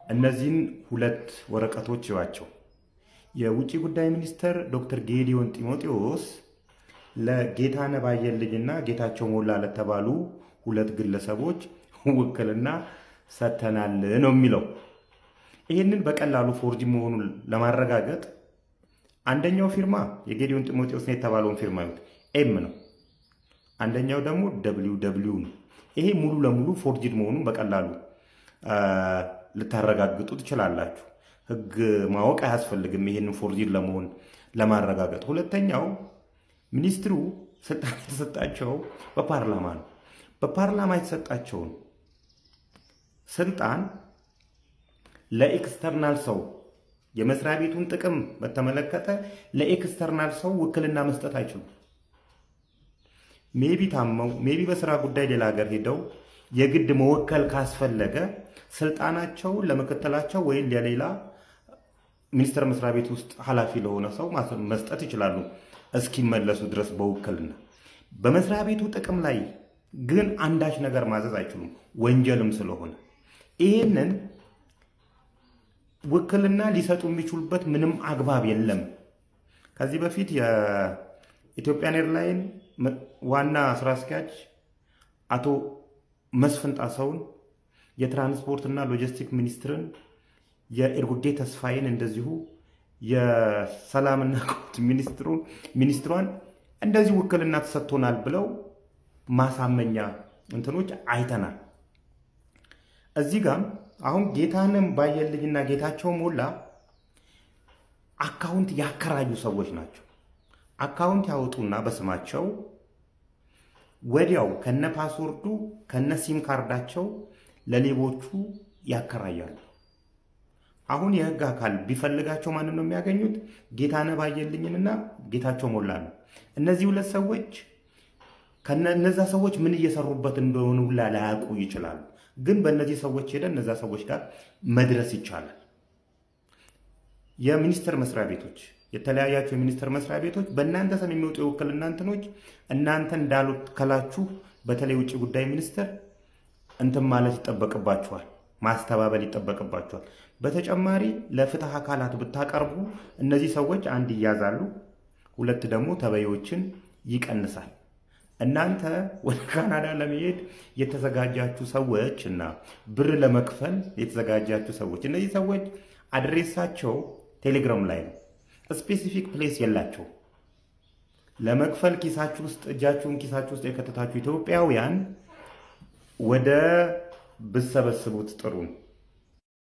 እነዚህን ሁለት ወረቀቶች ይዋቸው። የውጭ ጉዳይ ሚኒስተር ዶክተር ጌዲዮን ጢሞቴዎስ ለጌታነህ ባየልኝና ጌታቸው ሞላ ለተባሉ ሁለት ግለሰቦች ውክልና ሰጥተናል ነው የሚለው። ይህንን በቀላሉ ፎርጂ መሆኑን ለማረጋገጥ አንደኛው ፊርማ የጌዲዮን ጢሞቴዎስ ነው የተባለውን ፊርማ ኤም ነው። አንደኛው ደግሞ ደብሊው ነው። ይሄ ሙሉ ለሙሉ ፎርጂድ መሆኑን በቀላሉ ልታረጋግጡ ትችላላችሁ። ህግ ማወቅ አያስፈልግም ይሄንን ፎርጂድ ለመሆን ለማረጋገጥ። ሁለተኛው ሚኒስትሩ ስልጣን የተሰጣቸው በፓርላማ ነው። በፓርላማ የተሰጣቸውን ስልጣን ለኤክስተርናል ሰው የመስሪያ ቤቱን ጥቅም በተመለከተ ለኤክስተርናል ሰው ውክልና መስጠት አይችሉም። ሜቢ ታመው ሜቢ በስራ ጉዳይ ሌላ ሀገር ሄደው የግድ መወከል ካስፈለገ ስልጣናቸውን ለምክትላቸው ወይም ለሌላ ሚኒስቴር መስሪያ ቤት ውስጥ ኃላፊ ለሆነ ሰው መስጠት ይችላሉ እስኪመለሱ ድረስ በውክልና። በመስሪያ ቤቱ ጥቅም ላይ ግን አንዳች ነገር ማዘዝ አይችሉም፣ ወንጀልም ስለሆነ። ይሄንን ውክልና ሊሰጡ የሚችሉበት ምንም አግባብ የለም። ከዚህ በፊት የኢትዮጵያን ኤርላይን ዋና ስራ አስኪያጅ አቶ መስፍን ጣሰውን፣ የትራንስፖርትና ሎጂስቲክ ሚኒስትርን የኤርጉዴ ተስፋዬን፣ እንደዚሁ የሰላምና ቀውስ ሚኒስትሯን እንደዚህ ውክልና ተሰጥቶናል ብለው ማሳመኛ እንትኖች አይተናል። እዚህ ጋር አሁን ጌታነህ ባየልኝና ጌታቸው ሞላ አካውንት ያከራዩ ሰዎች ናቸው። አካውንት ያወጡና በስማቸው ወዲያው ከነ ፓስወርዱ ከነ ሲም ካርዳቸው ለሌቦቹ ያከራያሉ። አሁን የህግ አካል ቢፈልጋቸው ማንን ነው የሚያገኙት? ጌታነህ ባየልኝንና ጌታቸው ሞላ ነው። እነዚህ ሁለት ሰዎች እነዛ ሰዎች ምን እየሰሩበት እንደሆኑ ሁላ ላያውቁ ይችላሉ። ግን በእነዚህ ሰዎች ሄደን እነዛ ሰዎች ጋር መድረስ ይቻላል። የሚኒስቴር መስሪያ ቤቶች የተለያያቸው የሚኒስቴር መስሪያ ቤቶች በእናንተ ስም የሚወጡ የውክልና እንትኖች እናንተ እንዳልወከላችሁ በተለይ ውጭ ጉዳይ ሚኒስቴር እንትን ማለት ይጠበቅባችኋል፣ ማስተባበል ይጠበቅባችኋል። በተጨማሪ ለፍትህ አካላት ብታቀርቡ እነዚህ ሰዎች አንድ ይያዛሉ፣ ሁለት ደግሞ ተበዮችን ይቀንሳል። እናንተ ወደ ካናዳ ለመሄድ የተዘጋጃችሁ ሰዎች እና ብር ለመክፈል የተዘጋጃችሁ ሰዎች፣ እነዚህ ሰዎች አድሬሳቸው ቴሌግራም ላይ ነው። ስፔሲፊክ ፕሌስ የላቸው። ለመክፈል ኪሳችሁ ውስጥ እጃችሁን ኪሳችሁ ውስጥ የከተታችሁ ኢትዮጵያውያን ወደ ብሰበስቡት ጥሩ ነው።